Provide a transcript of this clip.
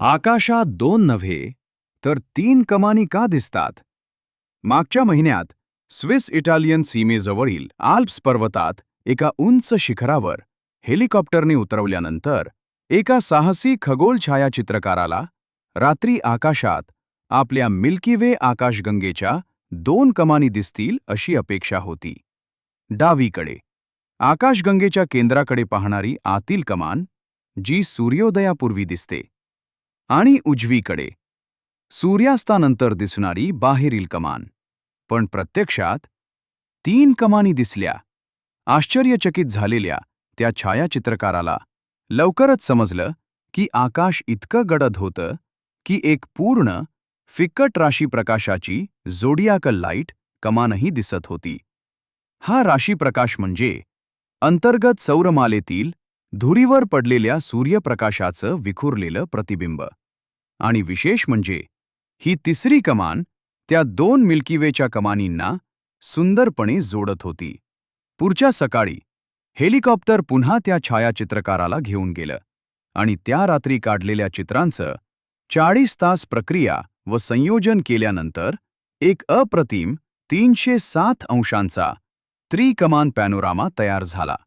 आकाशात दोन नव्हे तर तीन कमानी का दिसतात? मागच्या महिन्यात स्विस इटालियन सीमेजवळील आल्प्स पर्वतात एका उंच शिखरावर हेलिकॉप्टरने उतरवल्यानंतर एका साहसी खगोल छायाचित्रकाराला रात्री आकाशात आपल्या मिल्की वे आकाशगंगेच्या दोन कमानी दिसतील अशी अपेक्षा होती. डावीकडे आकाशगंगेच्या केंद्राकडे पाहणारी आतील कमान, जी सूर्योदयापूर्वी दिसते, आणि उजवीकडे सूर्यास्तानंतर दिसणारी बाहेरील कमान. पण प्रत्यक्षात तीन कमानी दिसल्या. आश्चर्यचकित झालेल्या त्या छायाचित्रकाराला लवकरच समजलं की आकाश इतकं गडद होतं की एक पूर्ण फिक्कट राशी प्रकाशाची झोडियाकल लाईट कमानही दिसत होती. हा राशीप्रकाश म्हणजे अंतर्गत सौरमालेतील धुरीवर पडलेल्या सूर्यप्रकाशाचं विखुरलेलं प्रतिबिंब. आणि विशेष म्हणजे ही तिसरी कमान त्या दोन मिल्की वेच्या कमानींना सुंदरपणे जोडत होती. पुढच्या सकाळी हेलिकॉप्टर पुन्हा त्या छायाचित्रकाराला घेऊन गेलं आणि त्या रात्री काढलेल्या चित्रांचं 40 तास प्रक्रिया व संयोजन केल्यानंतर एक अप्रतिम 307 अंशांचा त्रिकमान पॅनोरामा तयार झाला.